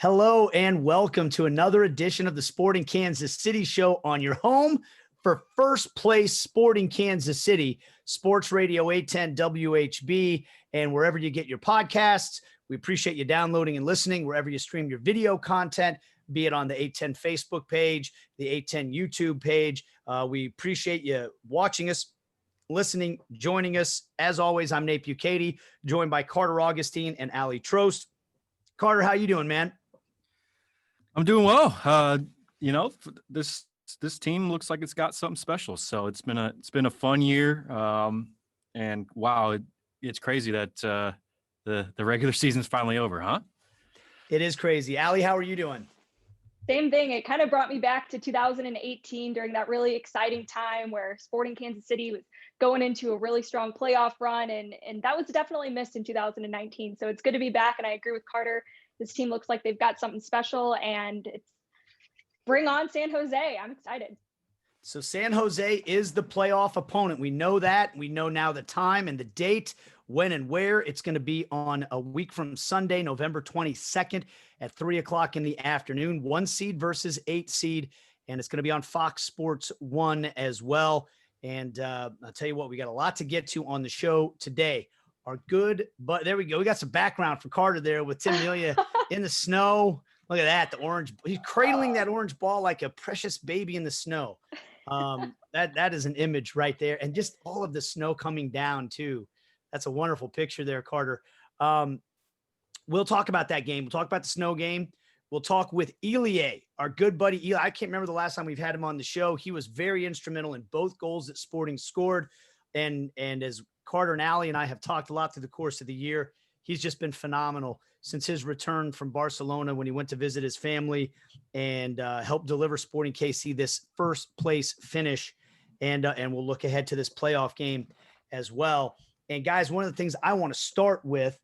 Hello and welcome to another edition of the Sporting Kansas City Show on your home for First Place Sporting Kansas City, Sports Radio 810 WHB, and wherever you get your podcasts. We appreciate you downloading and listening wherever you stream your video content, be it on the 810 Facebook page, the 810 YouTube page. We appreciate you watching us, listening, joining us. As always, I'm Nate Bukaty, joined by Carter Augustine and Aly Trost. Carter, how you doing, man? I'm doing well. This team looks like it's got something special. So it's been a fun year. And wow, it's crazy that the regular season's finally over, huh? It is crazy. Aly, how are you doing? Same thing. It kind of brought me back to 2018 during that really exciting time where Sporting Kansas City was going into a really strong playoff run. And that was definitely missed in 2019. So it's good to be back. And I agree with Carter. This team looks like they've got something special, and it's bring on San Jose. I'm excited. So San Jose is the playoff opponent. We know that. We know now the time and the date, when and where. It's going to be on a week from Sunday, November 22nd at 3:00 in the afternoon. 1 seed versus 8 seed, and it's going to be on Fox Sports 1 as well. And I'll tell you what, we got a lot to get to on the show today. Our good, but there we go. We got some background for Carter there with Tim Melia in the snow. Look at that. The orange, he's cradling that orange ball like a precious baby in the snow. That is an image right there. And just all of the snow coming down too. That's a wonderful picture there, Carter. We'll talk about that game. We'll talk about the snow game. We'll talk with Ilie, our good buddy Ilie. I can't remember the last time we've had him on the show. He was very instrumental in both goals that Sporting scored. And as Carter and Aly and I have talked a lot through the course of the year, he's just been phenomenal since his return from Barcelona when he went to visit his family and helped deliver Sporting KC this first place finish. And we'll look ahead to this playoff game as well. And guys, one of the things I want to start with,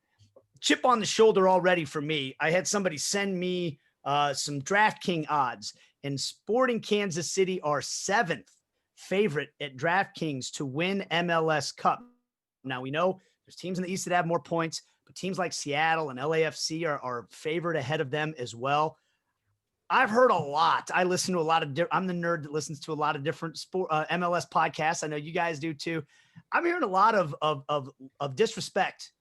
chip on the shoulder already for me. I had somebody send me some DraftKings odds, and Sporting Kansas City are 7th favorite at DraftKings to win MLS Cup. Now, we know there's teams in the East that have more points, but teams like Seattle and LAFC are favored ahead of them as well. I've heard a lot. I listen to a lot of I'm the nerd that listens to a lot of different MLS podcasts. I know you guys do too. I'm hearing a lot of disrespect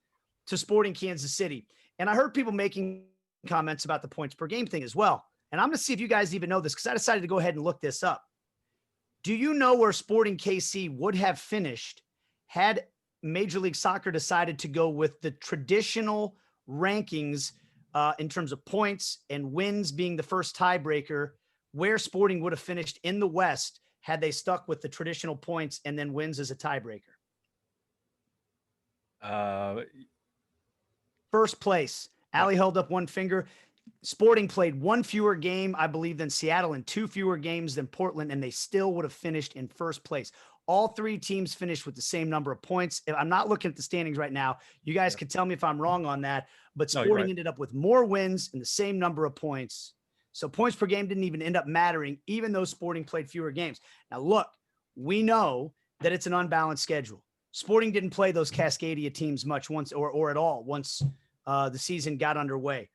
to Sporting Kansas City. And I heard people making comments about the points per game thing as well. And I'm going to see if you guys even know this, because I decided to go ahead and look this up. Do you know where Sporting KC would have finished had Major League Soccer decided to go with the traditional rankings in terms of points and wins being the first tiebreaker, where Sporting would have finished in the West had they stuck with the traditional points and then wins as a tiebreaker? First place. Aly held up one finger. Sporting played one fewer game, I believe, than Seattle and 2 fewer games than Portland, and they still would have finished in first place. All 3 teams finished with the same number of points. I'm not looking at the standings right now. You guys can tell me if I'm wrong on that, but Sporting ended up with more wins and the same number of points. So points per game didn't even end up mattering, even though Sporting played fewer games. Now, look, we know that it's an unbalanced schedule. Sporting didn't play those Cascadia teams much once or at all once the season got underway.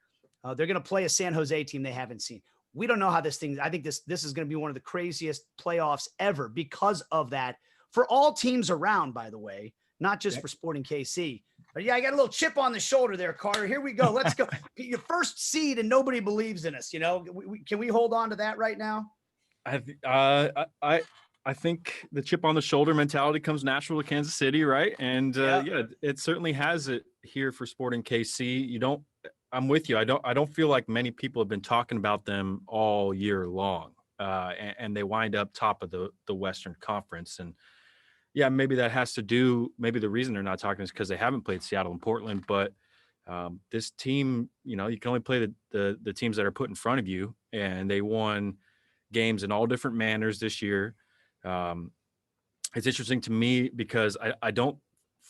They're going to play a San Jose team they haven't seen. We don't know how this thing – I think this is going to be one of the craziest playoffs ever because of that, for all teams around, by the way, not just for Sporting KC. But, yeah, I got a little chip on the shoulder there, Carter. Here we go. Let's go. Your first seed and nobody believes in us, you know. Can we hold on to that right now? I think the chip on the shoulder mentality comes natural to Kansas City, right? And, it certainly has it here for Sporting KC. I'm with you. I don't feel like many people have been talking about them all year long, and they wind up top of the Western Conference. And yeah, maybe that has to do. Maybe the reason they're not talking is because they haven't played Seattle and Portland. But this team, you can only play the teams that are put in front of you, and they won games in all different manners this year. It's interesting to me because I don't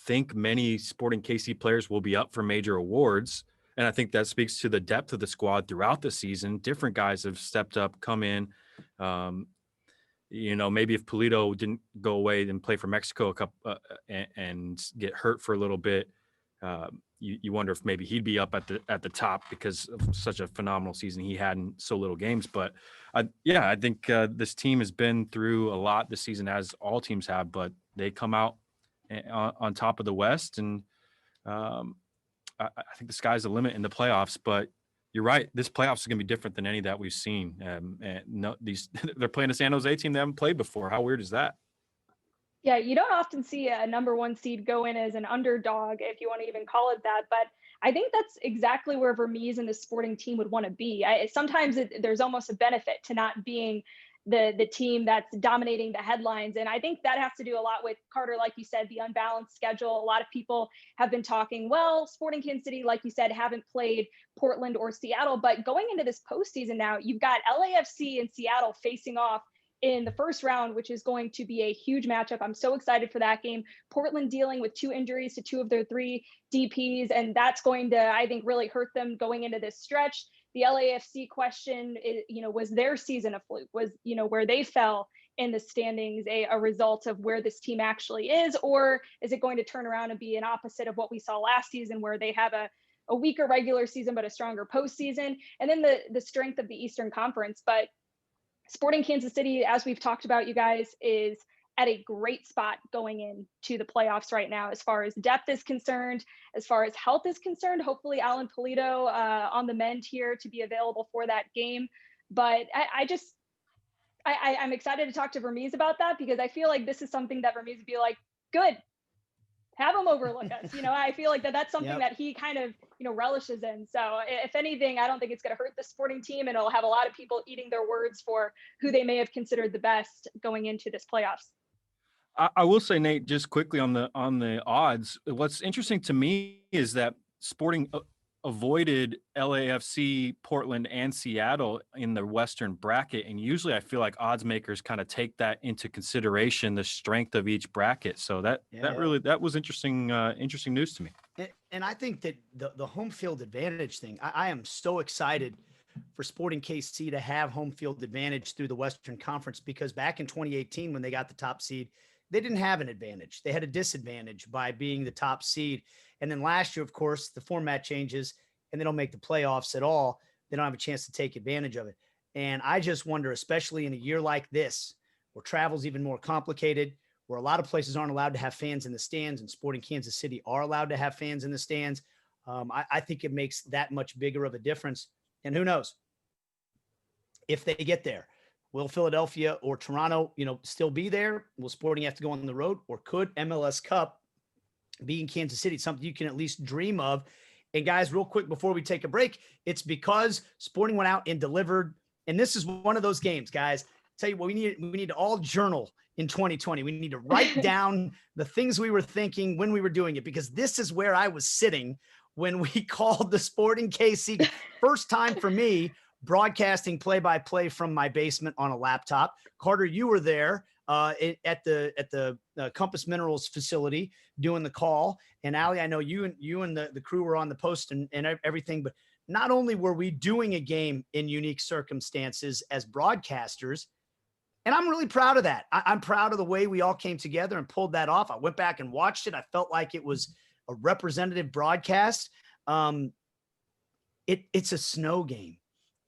think many Sporting KC players will be up for major awards. And I think that speaks to the depth of the squad throughout the season. Different guys have stepped up, come in. Maybe if Pulido didn't go away and play for Mexico and get hurt for a little bit, you wonder if maybe he'd be up at the top because of such a phenomenal season he had in so little games. But I think this team has been through a lot this season, as all teams have, but they come out on top of the West, and I think the sky's the limit in the playoffs. But you're right, this playoffs is going to be different than any that we've seen. And no, they're playing a San Jose team they haven't played before. How weird is that? Yeah, you don't often see a number one seed go in as an underdog, if you want to even call it that. But I think that's exactly where Vermees and the Sporting team would want to be. Sometimes there's almost a benefit to not being the team that's dominating the headlines. And I think that has to do a lot with Carter, like you said, the unbalanced schedule. A lot of people have been talking, well, Sporting Kansas City, like you said, haven't played Portland or Seattle. But going into this postseason now, you've got LAFC and Seattle facing off in the first round, which is going to be a huge matchup. I'm so excited for that game. Portland dealing with 2 injuries to 2 of their 3 DPs, and that's going to, I think, really hurt them going into this stretch. The LAFC question is, was their season a fluke? Was, where they fell in the standings a result of where this team actually is? Or is it going to turn around and be an opposite of what we saw last season, where they have a weaker regular season, but a stronger postseason? And then the strength of the Eastern Conference. But Sporting Kansas City, as we've talked about, you guys, is at a great spot going into the playoffs right now, as far as depth is concerned, as far as health is concerned. Hopefully Alan Pulido on the mend here to be available for that game. But I'm excited to talk to Vermees about that, because I feel like this is something that Vermees would be like, good, have them overlook us. I feel like that's something that he kind of, relishes in. So if anything, I don't think it's going to hurt the Sporting team, and it'll have a lot of people eating their words for who they may have considered the best going into this playoffs. I will say, Nate, just quickly on the odds, what's interesting to me is that Sporting avoided LAFC, Portland, and Seattle in the Western bracket. And usually I feel like odds makers kind of take that into consideration, the strength of each bracket. So that was interesting news to me. And I think that the home field advantage thing, I am so excited for Sporting KC to have home field advantage through the Western Conference, because back in 2018, when they got the top seed, they didn't have an advantage. They had a disadvantage by being the top seed. And then last year, of course, the format changes and they don't make the playoffs at all. They don't have a chance to take advantage of it. And I just wonder, especially in a year like this, where travel's even more complicated, where a lot of places aren't allowed to have fans in the stands, and Sporting Kansas City are allowed to have fans in the stands. I think it makes that much bigger of a difference. And who knows if they get there? Will Philadelphia or Toronto, still be there? Will Sporting have to go on the road? Or could MLS Cup be in Kansas City? Something you can at least dream of. And guys, real quick before we take a break, it's because Sporting went out and delivered. And this is one of those games, guys. Tell you what, we need to all journal in 2020. We need to write down the things we were thinking when we were doing it, because this is where I was sitting when we called the Sporting KC. First time for me broadcasting play-by-play from my basement on a laptop. Carter, you were there at the Compass Minerals facility doing the call. And Aly, I know you and the crew were on the post and everything, but not only were we doing a game in unique circumstances as broadcasters, and I'm really proud of that. I'm proud of the way we all came together and pulled that off. I went back and watched it. I felt like it was a representative broadcast. It's a snow game.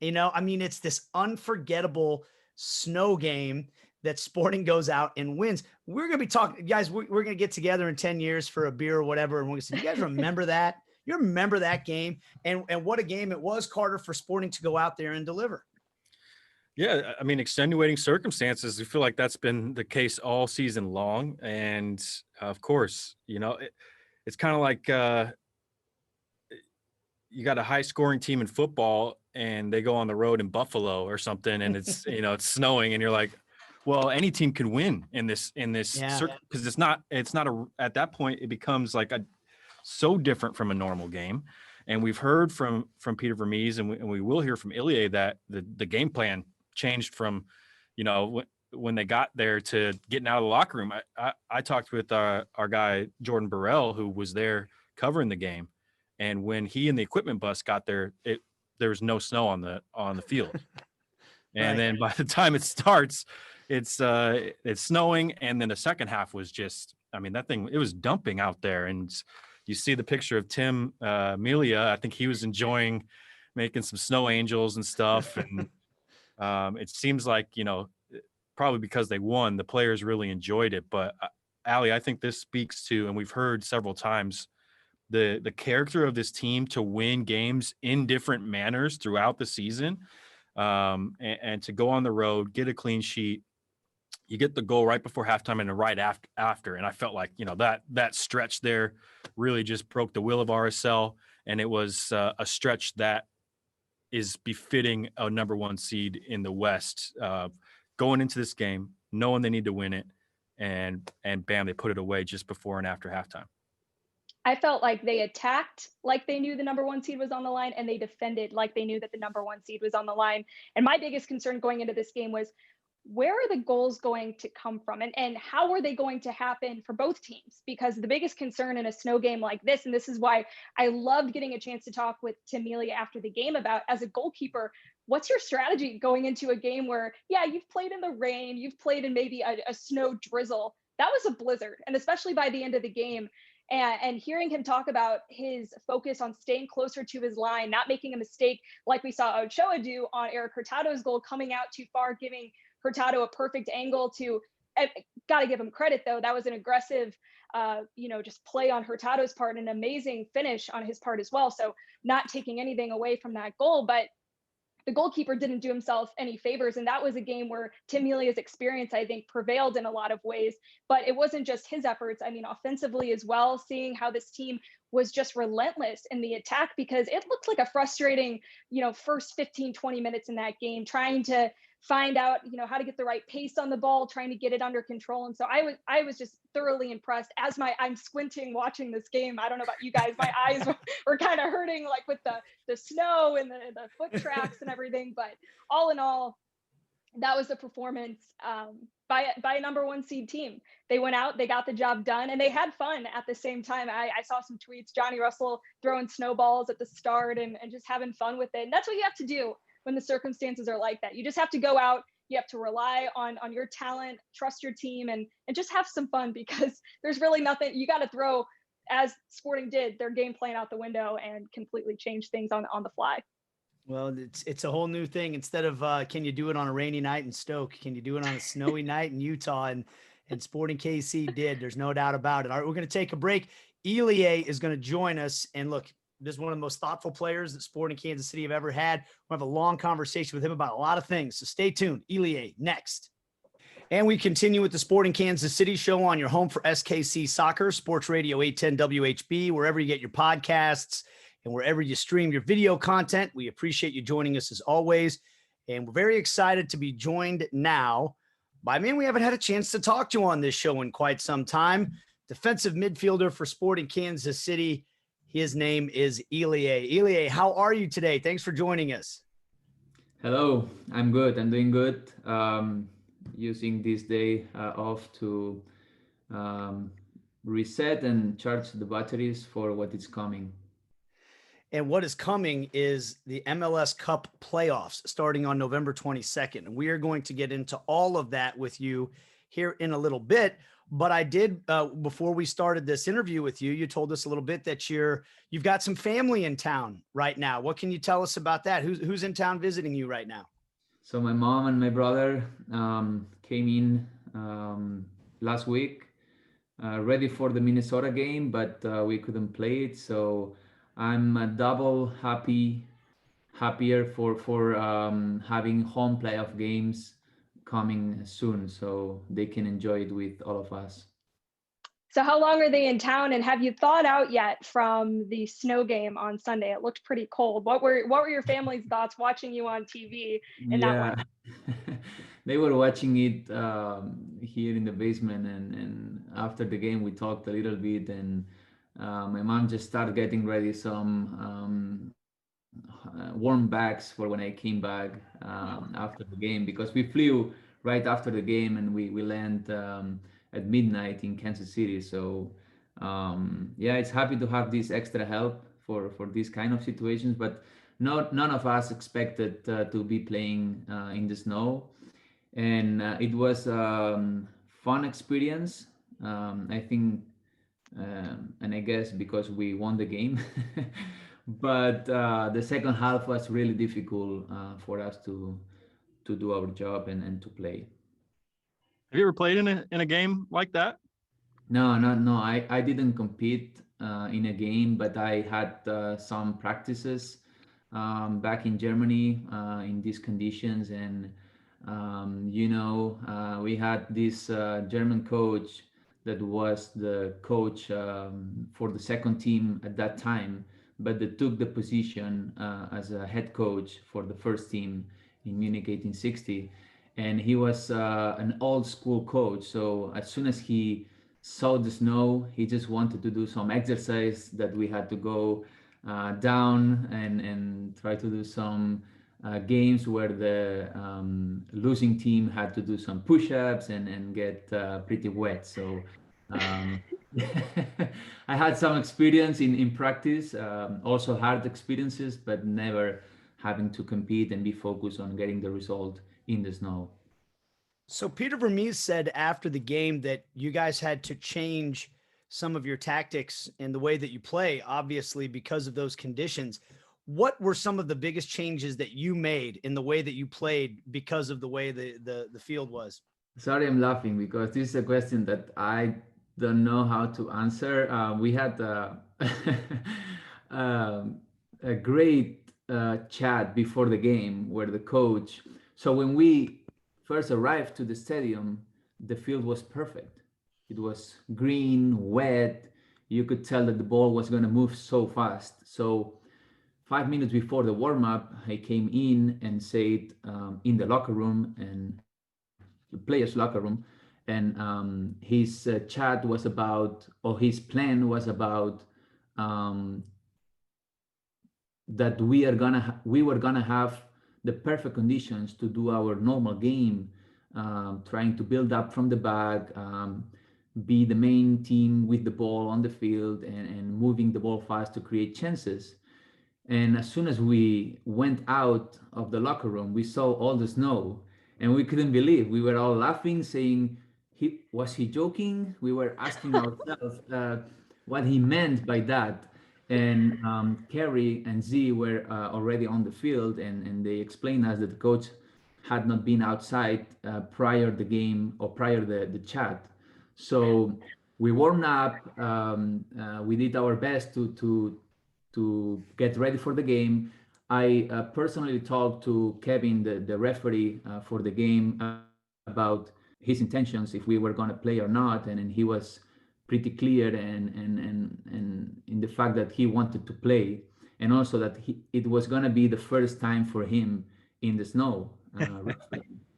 It's this unforgettable snow game that Sporting goes out and wins. We're going to be talking, guys, we're going to get together in 10 years for a beer or whatever. And we're going to say, you guys remember that? You remember that game? And what a game it was, Carter, for Sporting to go out there and deliver. Yeah, extenuating circumstances. I feel like that's been the case all season long. And of course, it's kind of like you got a high scoring team in football and they go on the road in Buffalo or something, and it's it's snowing, and you're like, well, any team can win in this because it's not at that point it becomes like so different from a normal game. And we've heard from Peter Vermees, and we will hear from Ilie that the game plan changed from, when they got there to getting out of the locker room. I talked with our guy, Jordan Burrell, who was there covering the game. And when he and the equipment bus got there, there was no snow on the field. And then by the time it starts, it's snowing. And then the second half was just, it was dumping out there. And you see the picture of Tim Melia. I think he was enjoying making some snow angels and stuff. And it seems like, probably because they won, the players really enjoyed it. But Aly, I think this speaks to, and we've heard several times, the character of this team to win games in different manners throughout the season, and to go on the road, get a clean sheet. You get the goal right before halftime and then right after. And I felt like, that stretch there really just broke the will of RSL. And it was a stretch that is befitting a number one seed in the West, going into this game, knowing they need to win it. And bam, they put it away just before and after halftime. I felt like they attacked like they knew the number one seed was on the line, and they defended like they knew that the number one seed was on the line. And my biggest concern going into this game was, where are the goals going to come from, and how are they going to happen for both teams? Because the biggest concern in a snow game like this, and this is why I loved getting a chance to talk with Tim Melia after the game about, as a goalkeeper, what's your strategy going into a game where, yeah, you've played in the rain, you've played in maybe a snow drizzle. That was a blizzard. And especially by the end of the game, and hearing him talk about his focus on staying closer to his line, not making a mistake like we saw Ochoa do on Eric Hurtado's goal, coming out too far, giving Hurtado a perfect angle to, got to give him credit though. That was an aggressive, just play on Hurtado's part, an amazing finish on his part as well. So not taking anything away from that goal, but the goalkeeper didn't do himself any favors. And that was a game where Tim Melia's experience, I think, prevailed in a lot of ways. But it wasn't just his efforts. I mean, offensively as well, seeing how this team was just relentless in the attack, because it looked like a frustrating, first 15, 20 minutes in that game, trying to find out, how to get the right pace on the ball, trying to get it under control. And so I was just thoroughly impressed. I'm squinting watching this game. I don't know about you guys, my eyes were kind of hurting, like with the snow and the foot tracks and everything. But all in all, that was a performance by a number one seed team. They went out, they got the job done, and they had fun at the same time. I saw some tweets, Johnny Russell throwing snowballs at the start and just having fun with it. And that's what you have to do when the circumstances are like that. You just have to go out, you have to rely on your talent, trust your team, and just have some fun, because there's really nothing. You got to throw, as Sporting did, their game plan out the window and completely change things on the fly. Well, it's a whole new thing. Instead of can you do it on a rainy night in Stoke? Can you do it on a snowy night in Utah? And Sporting KC did. There's no doubt about it. All right, we're going to take a break. Ilie is going to join us. And look, this is one of the most thoughtful players that Sporting Kansas City have ever had. We'll have a long conversation with him about a lot of things. So stay tuned. Ilie next. And we continue with the Sporting Kansas City show on your home for SKC Soccer, Sports Radio 810 WHB, wherever you get your podcasts and wherever you stream your video content. We appreciate you joining us as always. And we're very excited to be joined now by a man we haven't had a chance to talk to on this show in quite some time. Defensive midfielder for Sporting Kansas City. His name is Ilie. Ilie, how are you today? Thanks for joining us. Hello, I'm good. I'm doing good. Using this day off to reset and charge the batteries for what is coming. And what is coming is the MLS Cup playoffs starting on November 22nd. And we are going to get into all of that with you here in a little bit. But I did, before we started this interview with you, you told us a little bit that you've got some family in town right now. What can you tell us about that? Who's in town visiting you right now? So my mom and my brother came in last week, ready for the Minnesota game, but we couldn't play it. So I'm double happier for having home playoff games coming soon, so they can enjoy it with all of us. So how long are they in town, and have you thawed out yet from the snow game on Sunday? It looked pretty cold. What were your family's thoughts watching you on TV in that one? They were watching it here in the basement, and after the game we talked a little bit, and my mom just started getting ready some warm bags for when I came back after the game, because we flew right after the game and we land at midnight in Kansas City. So it's happy to have this extra help for these kind of situations, but none of us expected to be playing in the snow, and it was fun experience. I think and I guess because we won the game. But the second half was really difficult for us to do our job and to play. Have you ever played in a game like that? No. I didn't compete in a game, but I had some practices back in Germany in these conditions. And, we had this German coach that was the coach for the second team at that time, but that took the position as a head coach for the first team in Munich 1860. And he was an old school coach. So as soon as he saw the snow, he just wanted to do some exercise that we had to go down and try to do some games where the losing team had to do some push-ups and get pretty wet. So um, I had some experience in practice, also hard experiences, but never having to compete and be focused on getting the result in the snow. So Peter Vermees said after the game that you guys had to change some of your tactics and the way that you play, obviously because of those conditions. What were some of the biggest changes that you made in the way that you played because of the way the field was? Sorry, I'm laughing because this is a question that I don't know how to answer. We had um, a great chat before the game where the coach. So when we first arrived to the stadium, the field was perfect. It was green, wet. You could tell that the ball was going to move so fast. So 5 minutes before the warm up, I came in and said in the locker room and the players' locker room, and his chat was about, or his plan was about um, that we were gonna have the perfect conditions to do our normal game, trying to build up from the back, be the main team with the ball on the field and moving the ball fast to create chances. And as soon as we went out of the locker room, we saw all the snow and we couldn't believe. We were all laughing, saying, was he joking? We were asking ourselves what he meant by that. And Kerry and Z were already on the field, and they explained us that the coach had not been outside prior the game or prior the chat. So we warmed up. We did our best to get ready for the game. I personally talked to Kevin, the referee for the game, about his intentions if we were going to play or not, and he was pretty clear and in the fact that he wanted to play, and also that it was going to be the first time for him in the snow.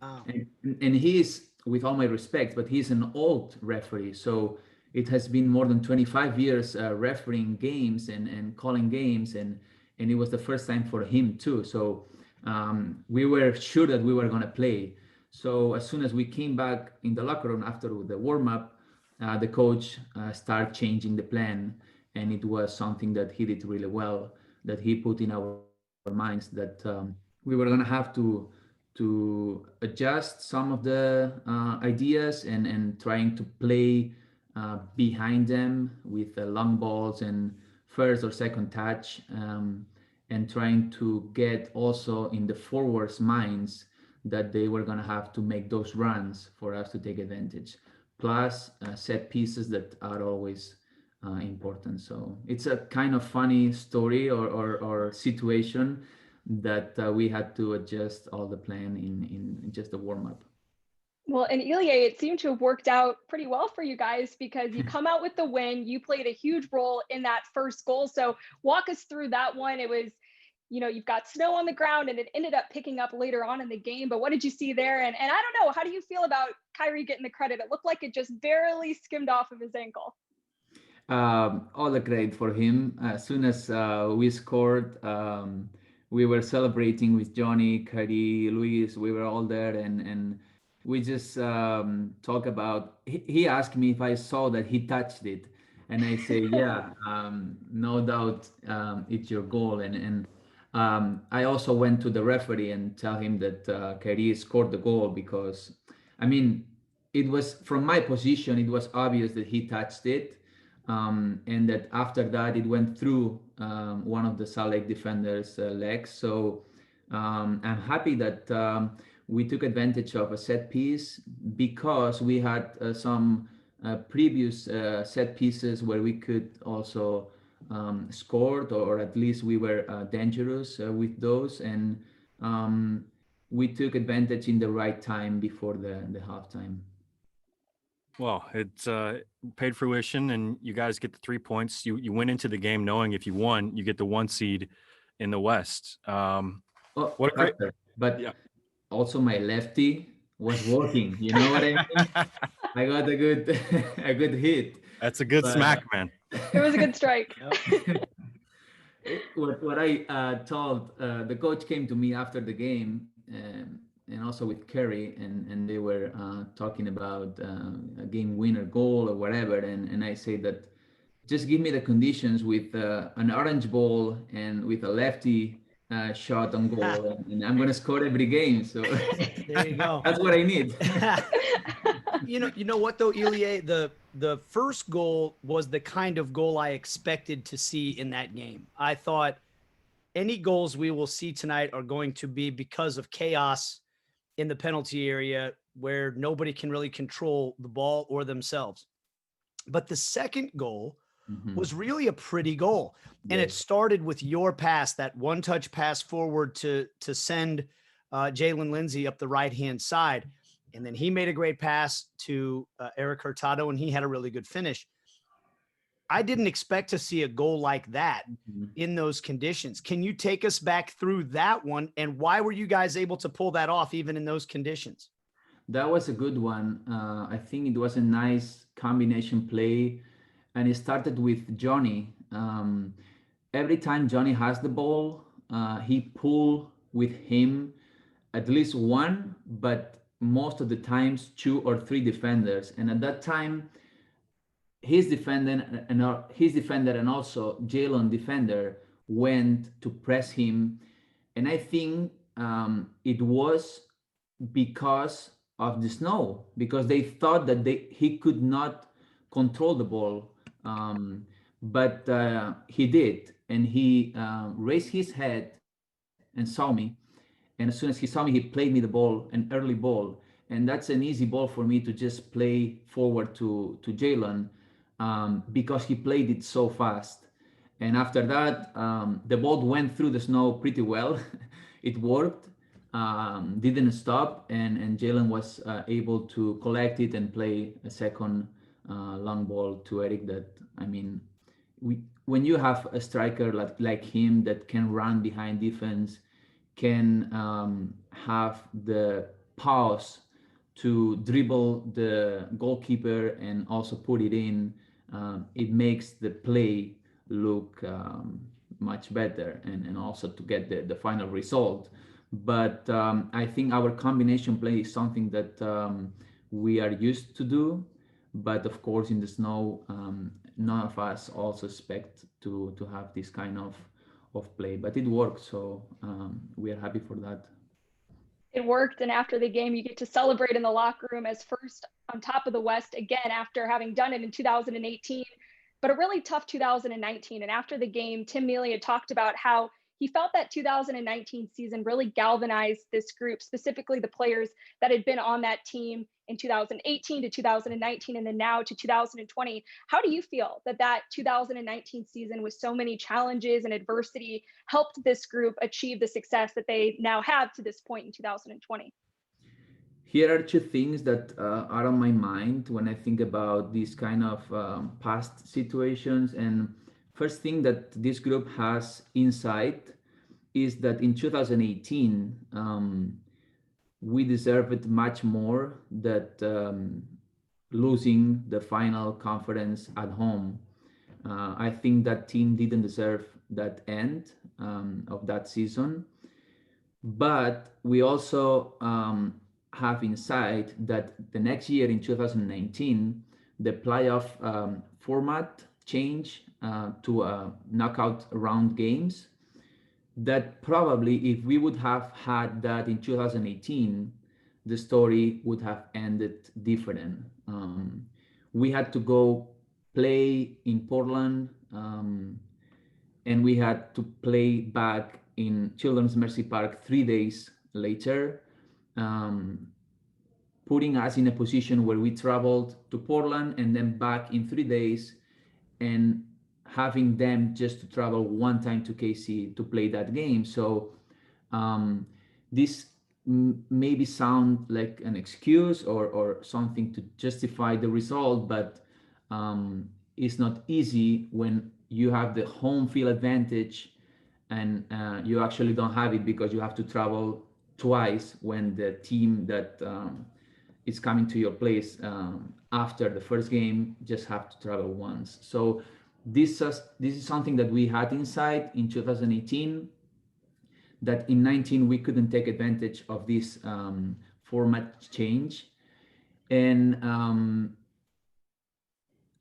Wow. And he is, with all my respect, but he's an old referee, so it has been more than 25 years refereeing games and calling games, and it was the first time for him too. So we were sure that we were going to play. So as soon as we came back in the locker room after the warm up, the coach started changing the plan, and it was something that he did really well. That he put in our minds that we were going to have to adjust some of the ideas and trying to play behind them with long balls and first or second touch, and trying to get also in the forwards' minds that they were going to have to make those runs for us to take advantage. Plus set pieces that are always important. So it's a kind of funny story or situation that we had to adjust all the plan in just the warm up. Well, and Ilie, it seemed to have worked out pretty well for you guys because you come out with the win. You played a huge role in that first goal. So walk us through that one. It was, you've got snow on the ground and it ended up picking up later on in the game. But what did you see there? And I don't know, how do you feel about Kyrie getting the credit? It looked like it just barely skimmed off of his ankle. All the credit for him. As soon as we scored, we were celebrating with Johnny, Kyrie, Luis. We were all there, and we just talk about. He asked me if I saw that he touched it, and I say, yeah, no doubt, it's your goal. And I also went to the referee and tell him that Kyrie scored the goal because, I mean, it was from my position. It was obvious that he touched it. and that after that it went through one of the Salt Lake defenders' legs. So I'm happy that we took advantage of a set piece, because we had some previous set pieces where we could also scored, or at least we were dangerous with those, and we took advantage in the right time before the halftime. Well, it's paid fruition, and you guys get the 3 points. You went into the game knowing if you won, you get the 1 seed in the West. What a great, but yeah. Also my lefty was working. You know what I mean? I got a good a good hit. That's a good smack, man. It was a good strike. What I told the coach came to me after the game, and also with Kerry, and they were talking about a game winner goal or whatever, and I say that just give me the conditions with an orange ball and with a lefty shot on goal, and I'm gonna score every game. So there you go. That's what I need. You know what though, Ilie, the first goal was the kind of goal I expected to see in that game. I thought any goals we will see tonight are going to be because of chaos in the penalty area where nobody can really control the ball or themselves. But the second goal was really a pretty goal. And it started with your pass, that one-touch pass forward to send Jalen Lindsey up the right-hand side. And then he made a great pass to Eric Hurtado, and he had a really good finish. I didn't expect to see a goal like that in those conditions. Can you take us back through that one, and why were you guys able to pull that off even in those conditions? That was a good one. I think it was a nice combination play, and it started with Johnny. Every time Johnny has the ball, he pull with him at least one, but most of the times 2 or 3 defenders. And at that time, his defender and also Jalen defender went to press him, and I think it was because of the snow, because they thought that he could not control the ball, but he did, and he raised his head and saw me, and as soon as he saw me, he played me the ball, an early ball, and that's an easy ball for me to just play forward to Jalen, because he played it so fast. And after that, the ball went through the snow pretty well. It worked, didn't stop, and Jalen was able to collect it and play a second long ball to Eric. That, I mean, when you have a striker like him that can run behind defense, can have the pause to dribble the goalkeeper and also put it in, it makes the play look much better, and also to get the final result. But I think our combination play is something that we are used to do, but of course in the snow, none of us also expect to have this kind of play, but it worked, so we are happy for that. It worked, and after the game you get to celebrate in the locker room as first on top of the West again after having done it in 2018, but a really tough 2019. And after the game, Tim Mealy had talked about how he felt that 2019 season really galvanized this group, specifically the players that had been on that team in 2018 to 2019 and then now to 2020. How do you feel that 2019 season with so many challenges and adversity helped this group achieve the success that they now have to this point in 2020? Here are 2 things that are on my mind when I think about these kind of past situations. And first thing that this group has insight is that in 2018, we deserved much more that losing the final conference at home. I think that team didn't deserve that end of that season. But we also have insight that the next year in 2019, the playoff format changed to knockout round games, that probably if we would have had that in 2018, the story would have ended different. We had to go play in Portland, and we had to play back in Children's Mercy Park 3 days later, um, putting us in a position where we traveled to Portland and then back in 3 days, and having them just to travel one time to KC to play that game. So this maybe sound like an excuse or something to justify the result, but it's not easy when you have the home field advantage and you actually don't have it because you have to travel twice when the team that is coming to your place after the first game just have to travel once. So this is something that we had inside in 2018, that in 19 we couldn't take advantage of this format change. And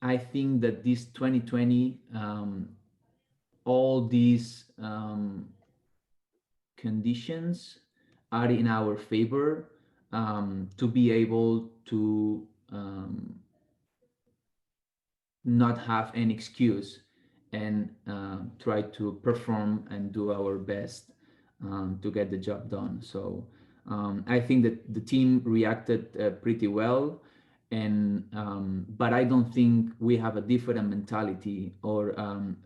I think that this 2020, all these conditions are in our favor to be able to not have any excuse and try to perform and do our best to get the job done. So I think that the team reacted pretty well, and but I don't think we have a different mentality, or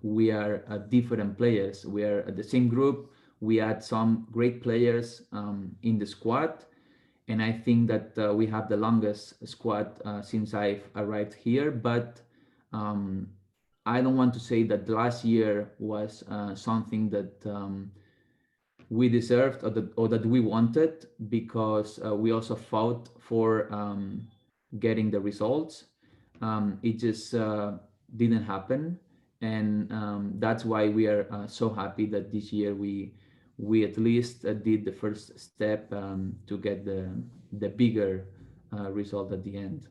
we are different players. We are the same group. We had some great players in the squad, and I think that we have the longest squad since I've arrived here. But I don't want to say that the last year was something that we deserved, or that we wanted, because we also fought for getting the results. It just didn't happen, and that's why we are so happy that this year we at least did the first step to get the bigger result at the end.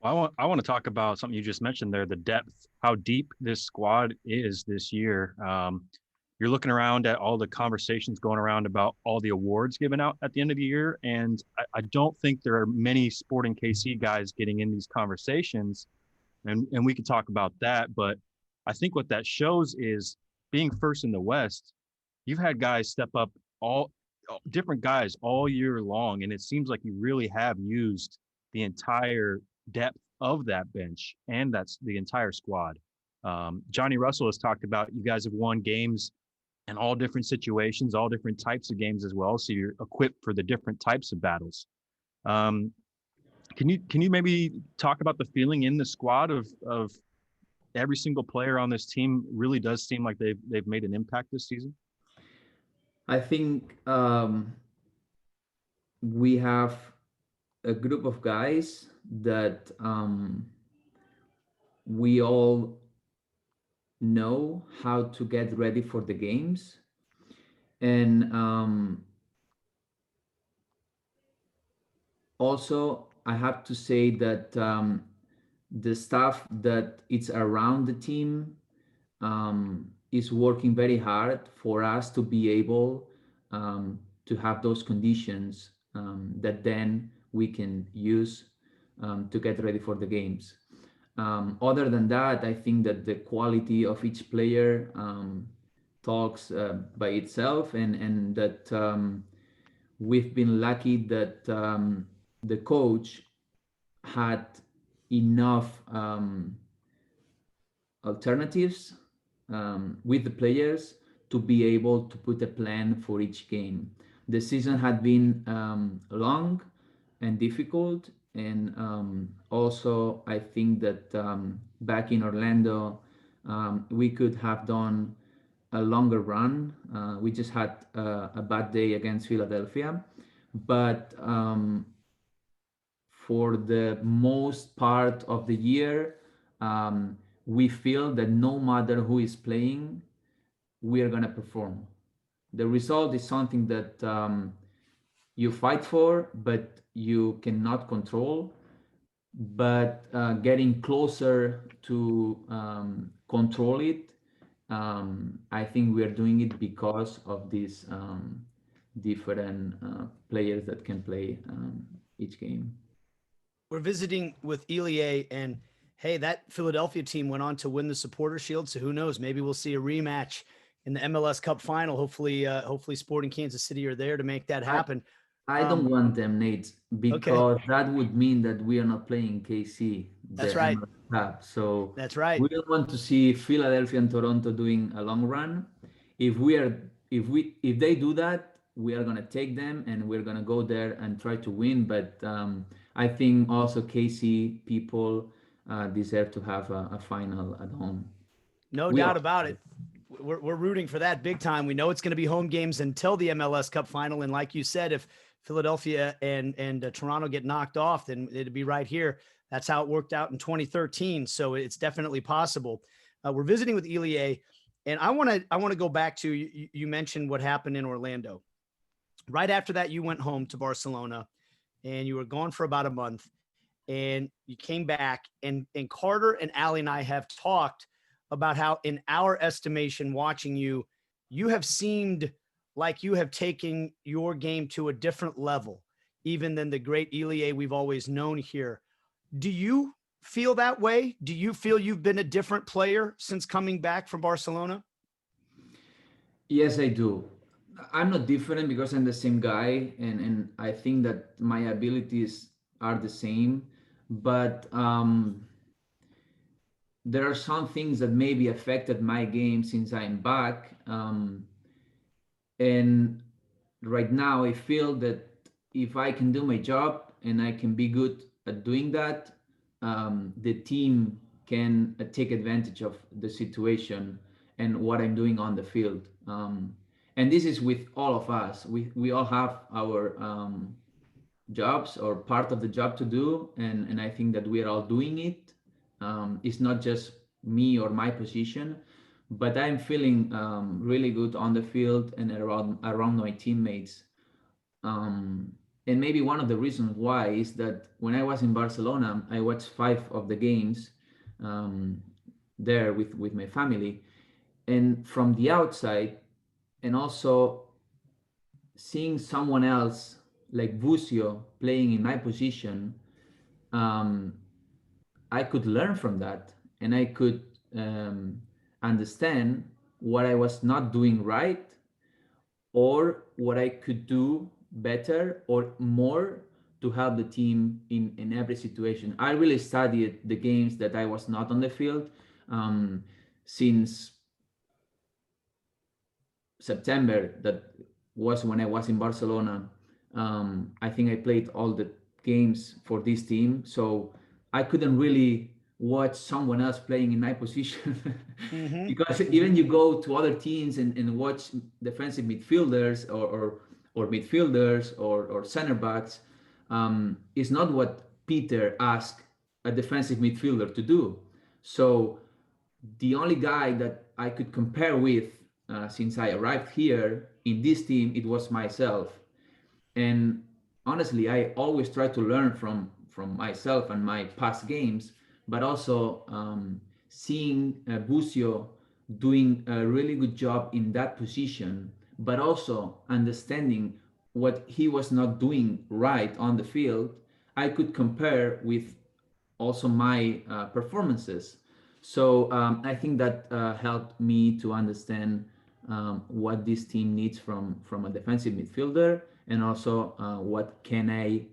I want to talk about something you just mentioned there, the depth, how deep this squad is this year. You're looking around at all the conversations going around about all the awards given out at the end of the year, and I don't think there are many Sporting KC guys getting in these conversations, and we can talk about that. But I think what that shows is, being first in the West, you've had guys step up, all different guys all year long, and it seems like you really have used the entire depth of that bench, and that's the entire squad. Johnny Russell has talked about, you guys have won games in all different situations, all different types of games as well, so you're equipped for the different types of battles. Can you maybe talk about the feeling in the squad of every single player on this team really does seem like they've made an impact this season? I think we have a group of guys that we all know how to get ready for the games, and also I have to say that the staff that it's around the team is working very hard for us to be able to have those conditions that then we can use to get ready for the games. Other than that, I think that the quality of each player talks by itself, and that we've been lucky that the coach had enough alternatives with the players to be able to put a plan for each game. The season had been long and difficult, and also I think that back in Orlando we could have done a longer run. We just had a bad day against Philadelphia, but for the most part of the year, we feel that no matter who is playing, we are going to perform. The result is something that you fight for, but you cannot control. But getting closer to control it, I think we are doing it because of these different players that can play each game. We're visiting with Ilie, and hey, that Philadelphia team went on to win the Supporter Shield. So who knows? Maybe we'll see a rematch in the MLS Cup final. Hopefully Sporting Kansas City are there to make that happen. I don't want them, Nate, because Okay. that would mean that we are not playing KC, the That's right. MLS Cup. So That's right. we don't want to see Philadelphia and Toronto doing a long run. If they do that, we are gonna take them and we're gonna go there and try to win. But I think also KC people deserve to have a final at home. No We doubt all about it. We're rooting for that big time. We know it's going to be home games until the MLS Cup final. And like you said, if Philadelphia and Toronto get knocked off, then it'd be right here. That's how it worked out in 2013. So it's definitely possible. We're visiting with Ilie, and I want to go back to you mentioned what happened in Orlando. Right after that, you went home to Barcelona, and you were gone for about a month, and you came back. And Carter and Aly and I have talked about how, in our estimation, watching you, you have seemed like you have taken your game to a different level, even than the great Ilie we've always known here. Do you feel that way? Do you feel you've been a different player since coming back from Barcelona? Yes, I do. I'm not different because I'm the same guy, and I think that my abilities are the same. But there are some things that maybe affected my game since I'm back. And right now, I feel that if I can do my job and I can be good at doing that, the team can take advantage of the situation and what I'm doing on the field. And this is with all of us. We all have our jobs or part of the job to do, and I think that we are all doing it. It's not just me or my position, but I'm feeling really good on the field and around my teammates. And maybe one of the reasons why is that when I was in Barcelona, I watched 5 of the games um, there with my family, and from the outside, and also seeing someone else like Busio playing in my position, um, I could learn from that, and I could understand what I was not doing right or what I could do better or more to help the team in every situation. I really studied the games that I was not on the field since September. That was when I was in Barcelona. I think I played all the games for this team, so I couldn't really watch someone else playing in my position because even you go to other teams and watch defensive midfielders or midfielders or center backs, it's not what Peter asked a defensive midfielder to do. So the only guy that I could compare with since I arrived here in this team, it was myself. And honestly, I always try to learn from myself and my past games, but also seeing Busio doing a really good job in that position, but also understanding what he was not doing right on the field, I could compare with also my performances. So I think that helped me to understand what this team needs from a defensive midfielder, and also what can I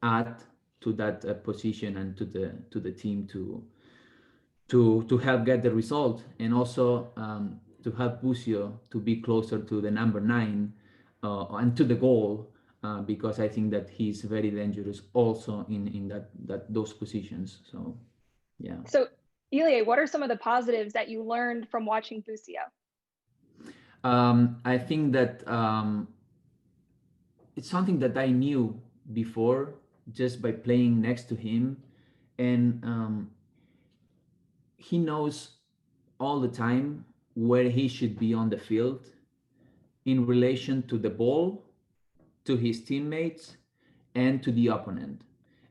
add to that position and to the team to help get the result, and also to help Busio to be closer to the number 9 and to the goal, because I think that he's very dangerous also in those positions. So yeah. So, Ilie, what are some of the positives that you learned from watching Busio? I think that it's something that I knew before just by playing next to him, and he knows all the time where he should be on the field in relation to the ball, to his teammates, and to the opponent.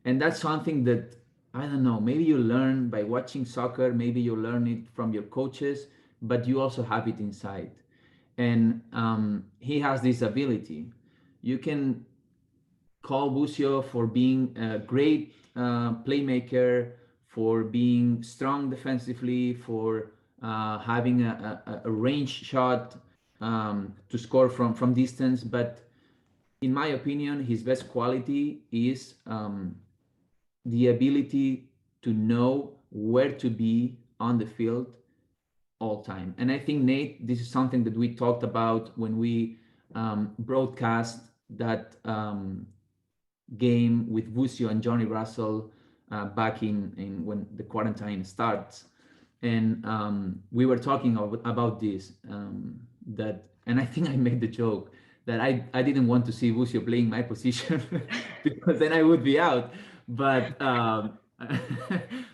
And that's something that, I don't know, maybe you learn by watching soccer, maybe you learn it from your coaches, but you also have it inside. And he has this ability. You can call Busio for being a great playmaker, for being strong defensively, for having a range shot to score from distance. But in my opinion, his best quality is the ability to know where to be on the field all time. And I think, Nate, this is something that we talked about when we broadcast that game with Busio and Johnny Russell back in when the quarantine starts. And we were talking about this, that, and I think I made the joke that I didn't want to see Busio playing my position because then I would be out. But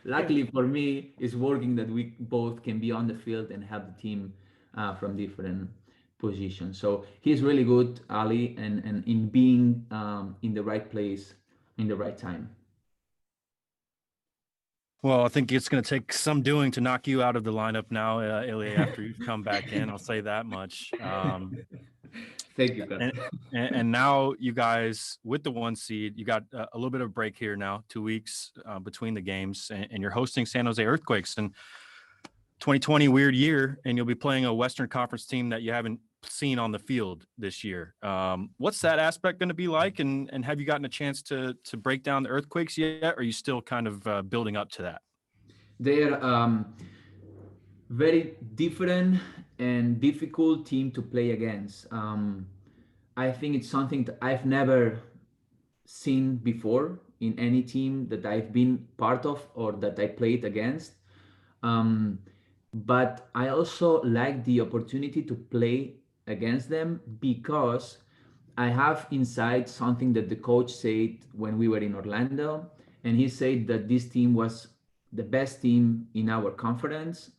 luckily for me, it's working that we both can be on the field and have the team from different positions. So he's really good, Ali, and in being in the right place in the right time. Well, I think it's going to take some doing to knock you out of the lineup now, Ilie, after you've come back in. I'll say that much. Thank you, Carl. And now you guys, with the 1 seed, you got a little bit of break here now, 2 weeks between the games, and you're hosting San Jose Earthquakes. And 2020, weird year, and you'll be playing a Western Conference team that you haven't seen on the field this year. What's that aspect going to be like? And have you gotten a chance to break down the Earthquakes yet? Or are you still kind of building up to that? They're very different and difficult team to play against. I think it's something that I've never seen before in any team that I've been part of or that I played against. But I also like the opportunity to play against them because I have inside something that the coach said when we were in Orlando, and he said that this team was the best team in our conference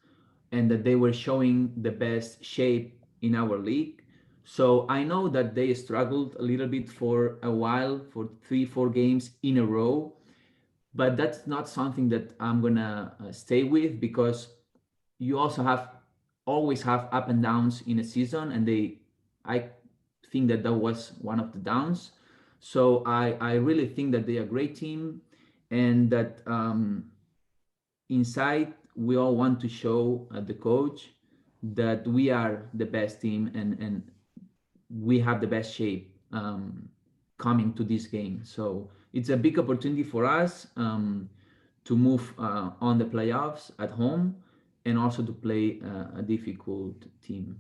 and that they were showing the best shape in our league. So I know that they struggled a little bit for a while, for 3-4 games in a row, but that's not something that I'm gonna stay with, because you also always have up and downs in a season, and I think that was one of the downs. So I really think that they're a great team, and that inside we all want to show the coach that we are the best team, and we have the best shape coming to this game. So it's a big opportunity for us to move on the playoffs at home, and also to play a difficult team.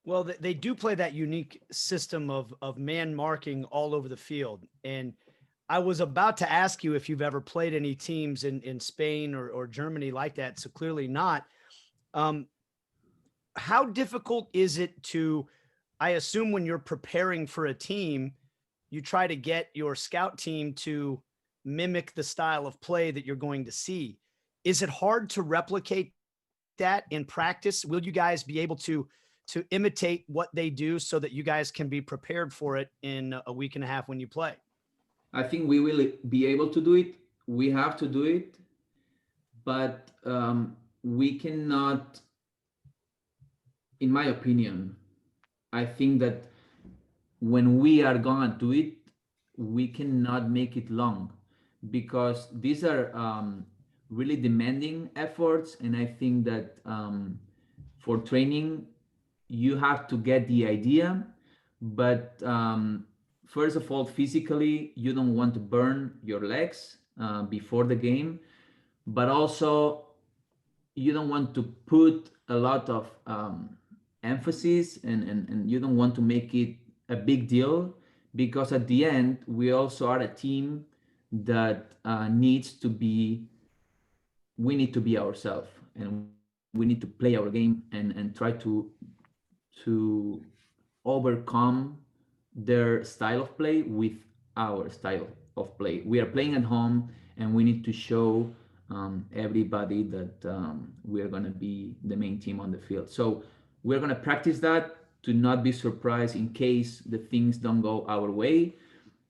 Well, they do play that unique system of man marking all over the field. And I was about to ask you if you've ever played any teams in Spain or Germany like that. So clearly not. How difficult is it to, I assume when you're preparing for a team, you try to get your scout team to mimic the style of play that you're going to see. Is it hard to replicate that in practice? Will you guys be able to imitate what they do so that you guys can be prepared for it in a week and a half when you play? I think we will be able to do it. We have to do it, but we cannot, in my opinion, I think that when we are gonna do it, we cannot make it long, because these are really demanding efforts. And I think that for training, you have to get the idea, but first of all, physically, you don't want to burn your legs before the game, but also you don't want to put a lot of emphasis, and you don't want to make it a big deal, because at the end, we also are a team that we need to be ourselves, and we need to play our game and try to overcome their style of play with our style of play. We are playing at home, and we need to show everybody that we are going to be the main team on the field. So we're going to practice that to not be surprised in case the things don't go our way,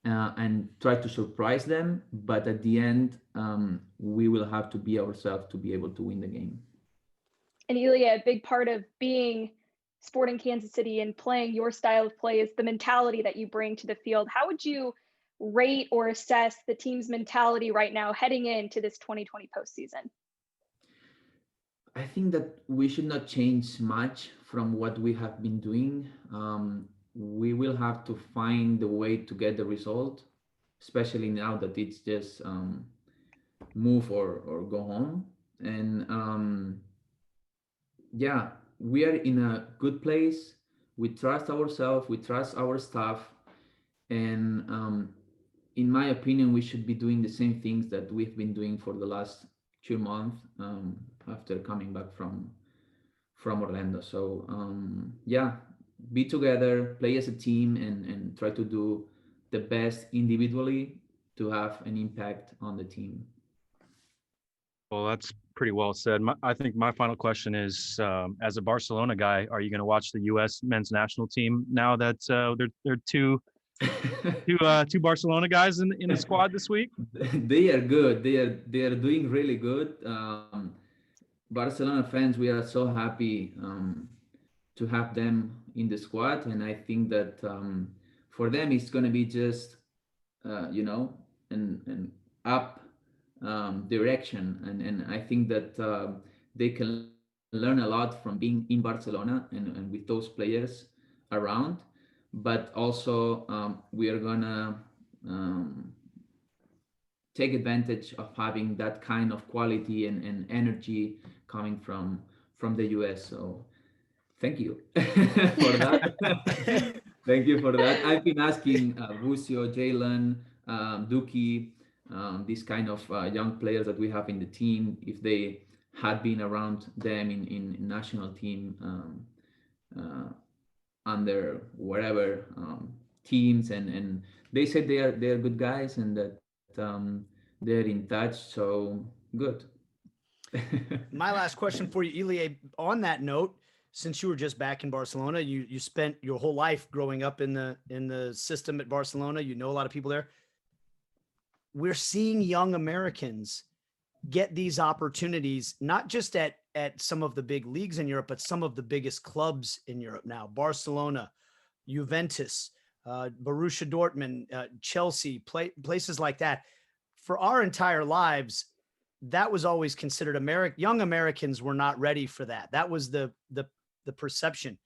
and try to surprise them. But at the end, we will have to be ourselves to be able to win the game. And Ilie, a big part of being Sporting Kansas City and playing your style of play is the mentality that you bring to the field. How would you rate or assess the team's mentality right now heading into this 2020 postseason? I think that we should not change much from what we have been doing. We will have to find the way to get the result, especially now that it's just move or go home. And yeah, we are in a good place. We trust ourselves, we trust our staff, and in my opinion, we should be doing the same things that we've been doing for the last 2 months after coming back from Orlando. So yeah, be together, play as a team, and try to do the best individually to have an impact on the team. Well, that's pretty well said. I think my final question is, as a Barcelona guy, are you going to watch the U.S. men's national team now that they're two Barcelona guys in the squad this week? They are good. They are doing really good. Barcelona fans, we are so happy to have them in the squad, and I think that for them it's going to be just an up direction, and I think that they can learn a lot from being in Barcelona and with those players around, but also we are gonna take advantage of having that kind of quality and energy coming from the US. So thank you for that. Thank you for that. I've been asking Busio, Jalen, Duki, these kind of young players that we have in the team, if they had been around them in national team under whatever teams, and they said they are good guys and that they're in touch. So good. My last question for you, Ilie, on that note, since you were just back in Barcelona, you spent your whole life growing up in the system at Barcelona. You know a lot of people there. We're seeing young Americans get these opportunities, not just at some of the big leagues in Europe, but some of the biggest clubs in Europe now. Barcelona, Juventus, Borussia Dortmund, Chelsea, places like that. For our entire lives, that was always considered young Americans were not ready for that. That was the perception.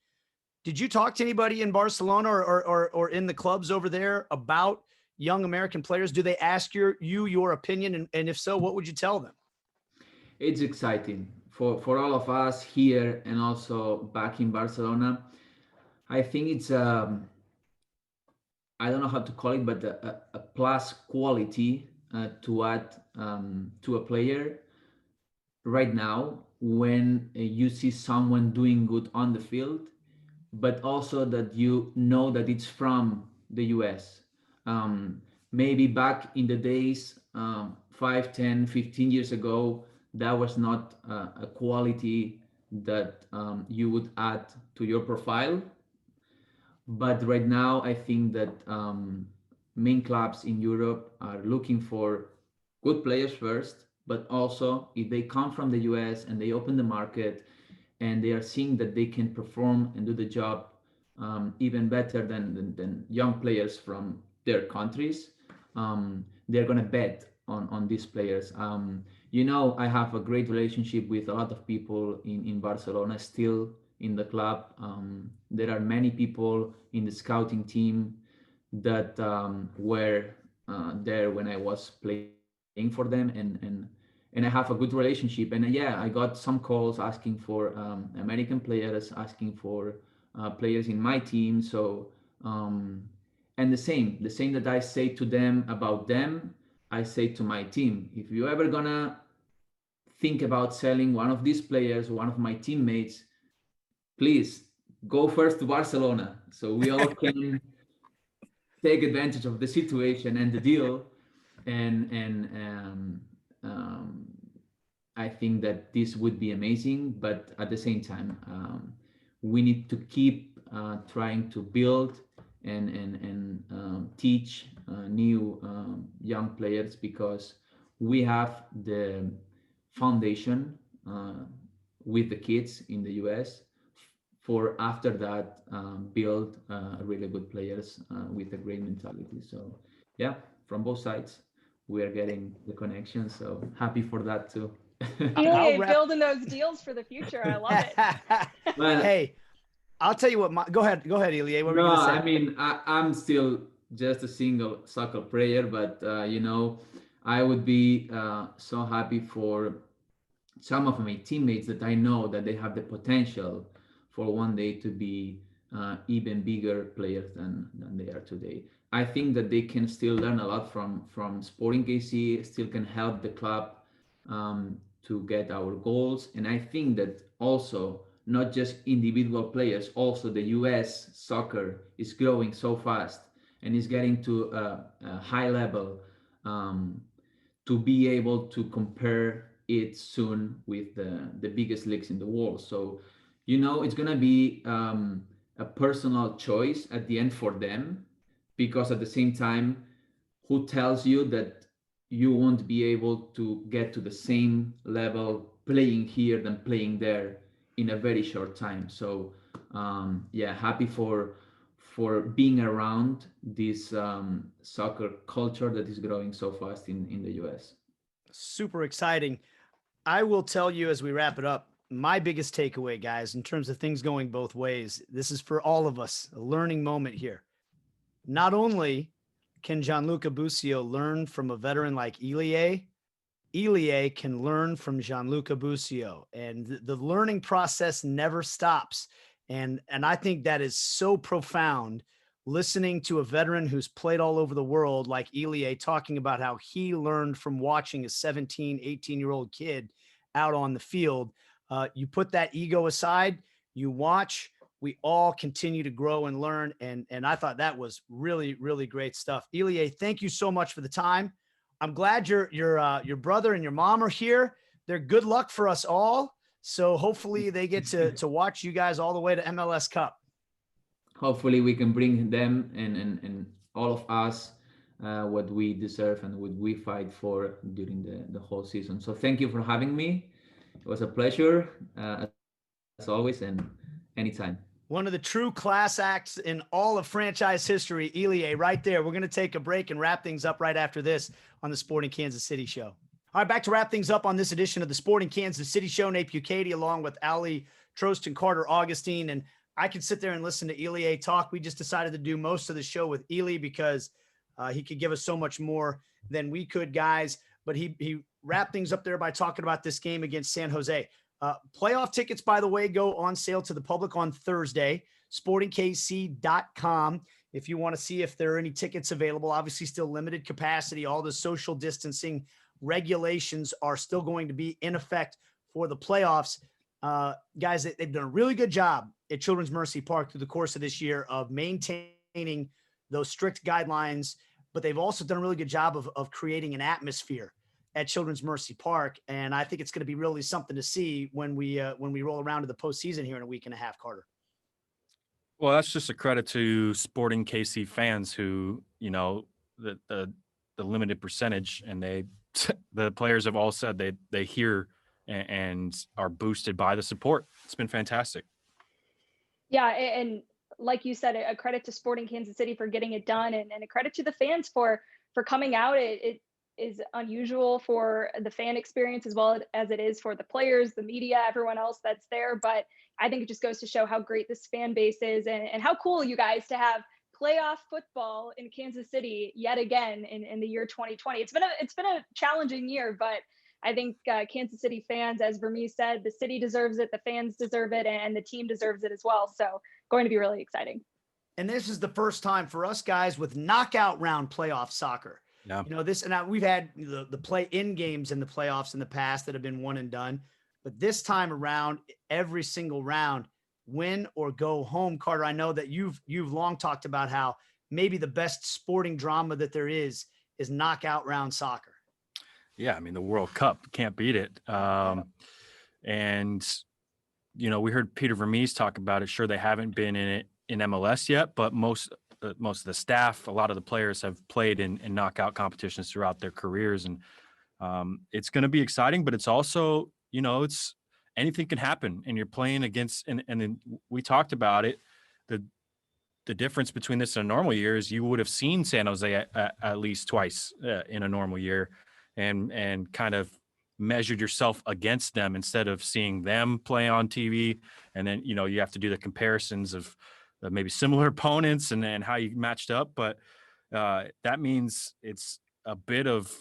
Did you talk to anybody in Barcelona or in the clubs over there about young American players? Do they ask your opinion? And if so, what would you tell them? It's exciting for all of us here and also back in Barcelona. I think it's I don't know how to call it, but a plus quality to add to a player right now when you see someone doing good on the field, but also that you know that it's from the US. Maybe back in the days, 5, 10, 15 years ago, that was not a quality that you would add to your profile. But right now, I think that main clubs in Europe are looking for good players first, but also if they come from the US and they open the market and they are seeing that they can perform and do the job even better than young players from their countries, they're going to bet on these players. I have a great relationship with a lot of people in Barcelona still in the club. There are many people in the scouting team that were there when I was playing for them, and I have a good relationship. And yeah, I got some calls asking for American players, asking for players in my team. So and the same that I say to them about them, I say to my team. If you ever gonna think about selling one of these players, one of my teammates, please go first to Barcelona so we all can take advantage of the situation and the deal. And I think that this would be amazing, but at the same time, we need to keep trying to build and teach new young players, because we have the foundation with the kids in the US for after that build really good players with a great mentality. So yeah, from both sides, we are getting the connection. So happy for that too. I'll Ilie wrap. building those deals for the future. I love it. Well, Hey, I'll tell you what. Go ahead, Ilie. What were no, you gonna I say? mean, I'm still just a single soccer player, but I would be so happy for some of my teammates that I know that they have the potential for one day to be even bigger players than they are today. I think that they can still learn a lot from Sporting KC, still can help the club to get our goals. And I think that also not just individual players, also the US soccer is growing so fast and is getting to a high level um, to be able to compare it soon with the biggest leagues in the world. So, it's going to be a personal choice at the end for them, because at the same time, who tells you that you won't be able to get to the same level playing here than playing there in a very short time? So, yeah, happy for being around this soccer culture that is growing so fast in the US. Super exciting. I will tell you as we wrap it up, my biggest takeaway, guys, in terms of things going both ways, this is for all of us, a learning moment here. Not only can Gianluca Busio learn from a veteran like Ilie can learn from Gianluca Busio, and the learning process never stops. And I think that is so profound. Listening to a veteran who's played all over the world like Ilie talking about how he learned from watching a 17, 18-year-old kid out on the field. You put that ego aside, you watch, we all continue to grow and learn. And I thought that was really, really great stuff. Ilie, thank you so much for the time. I'm glad your brother and your mom are here. They're good luck for us all. So hopefully they get to watch you guys all the way to MLS Cup. Hopefully we can bring them and all of us what we deserve and what we fight for during the whole season. So thank you for having me. It was a pleasure as always, and anytime. One of the true class acts in all of franchise history, Ilie, right there. We're going to take a break and wrap things up right after this on the Sporting Kansas City Show. All right, back to wrap things up on this edition of the Sporting Kansas City Show. Nate Bukaty along with Aly Trost and Carter Augustine. And I could sit there and listen to Ilie talk. We just decided to do most of the show with Ilie because he could give us so much more than we could, guys. But he wrapped things up there by talking about this game against San Jose. Playoff tickets, by the way, go on sale to the public on Thursday, sportingkc.com. If you want to see if there are any tickets available, obviously still limited capacity. All the social distancing regulations are still going to be in effect for the playoffs. Guys, they've done a really good job at Children's Mercy Park through the course of this year of maintaining those strict guidelines, but they've also done a really good job of creating an atmosphere at Children's Mercy Park. And I think it's going to be really something to see when we roll around to the postseason here in a week and a half, Carter. Well, that's just a credit to Sporting KC fans who, the limited percentage, and the players have all said they hear and are boosted by the support. It's been fantastic. Yeah, and like you said, a credit to Sporting Kansas City for getting it done, and a credit to the fans for coming out. It is unusual for the fan experience as well as it is for the players, the media, everyone else that's there. But I think it just goes to show how great this fan base is, and how cool you guys to have playoff football in Kansas City yet again in the year 2020. It's been a challenging year, but I think Kansas City fans, as Vermees said, the city deserves it, the fans deserve it, and the team deserves it as well. So going to be really exciting. And this is the first time for us guys with knockout round playoff soccer. Yeah. We've had the play-in games in the playoffs in the past that have been one and done, but this time around, every single round, win or go home. Carter, I know that you've long talked about how maybe the best sporting drama that there is knockout round soccer. Yeah, I mean, the World Cup, can't beat it. And we heard Peter Vermees talk about it. Sure, they haven't been in it in MLS yet, but most of the staff, a lot of the players have played in knockout competitions throughout their careers. And it's going to be exciting, but it's also, it's anything can happen, and you're playing against, and then we talked about it, the difference between this and a normal year is you would have seen San Jose at least twice in a normal year, and kind of measured yourself against them instead of seeing them play on TV. And then, you have to do the comparisons of maybe similar opponents and how you matched up. But that means it's a bit of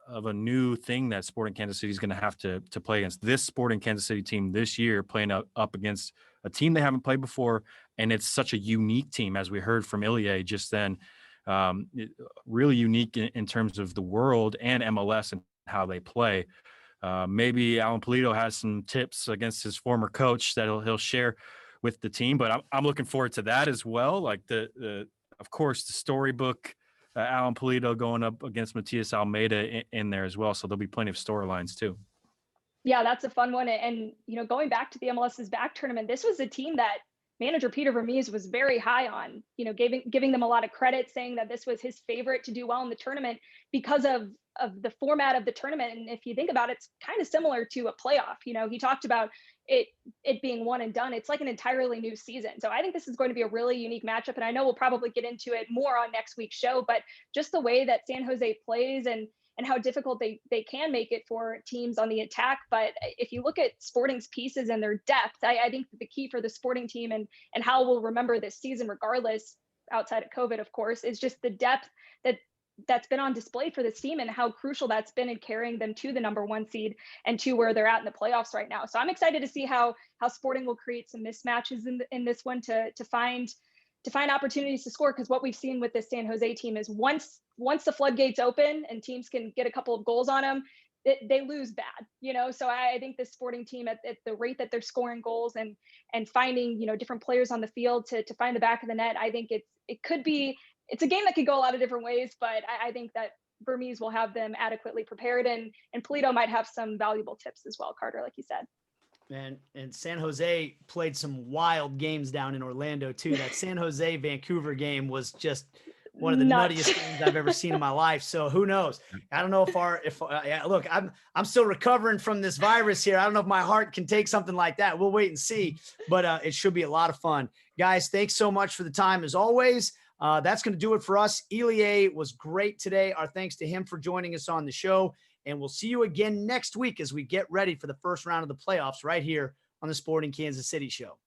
a new thing that Sporting Kansas City is going to have to play against. This Sporting Kansas City team this year playing up against a team they haven't played before. And it's such a unique team, as we heard from Ilie just then, really unique in terms of the world and MLS and how they play. Maybe Alan Pulido has some tips against his former coach that he'll share with the team, but I'm looking forward to that as well. Like of course, the storybook, Alan Pulido going up against Matias Almeida in there as well. So there'll be plenty of storylines too. Yeah, that's a fun one. And, going back to the MLS's back tournament, this was a team that manager Peter Vermees was very high on, giving them a lot of credit, saying that this was his favorite to do well in the tournament because of the format of the tournament. And if you think about it, it's kind of similar to a playoff. He talked about it being one and done. It's like an entirely new season. So I think this is going to be a really unique matchup. And I know we'll probably get into it more on next week's show, but just the way that San Jose plays and how difficult they can make it for teams on the attack. But if you look at Sporting's pieces and their depth, I think the key for the Sporting team and how we'll remember this season, regardless, outside of COVID, of course, is just the depth that's been on display for this team and how crucial that's been in carrying them to the #1 seed and to where they're at in the playoffs right now. So I'm excited to see how Sporting will create some mismatches in this one to find opportunities to score, because what we've seen with this San Jose team is once the floodgates open and teams can get a couple of goals on them, they lose bad, so I think this Sporting team at the rate that they're scoring goals and finding, different players on the field to find the back of the net, I think it's a game that could go a lot of different ways, but I think that Vermees will have them adequately prepared, and Pulido might have some valuable tips as well, Carter, like you said. And San Jose played some wild games down in Orlando too. That San Jose Vancouver game was just one of the nuttiest games I've ever seen in my life. So who knows? I don't know look, I'm still recovering from this virus here. I don't know if my heart can take something like that. We'll wait and see, but it should be a lot of fun. Guys, thanks so much for the time as always. That's going to do it for us. Ilie was great today. Our thanks to him for joining us on the show. And we'll see you again next week as we get ready for the first round of the playoffs right here on the Sporting Kansas City Show.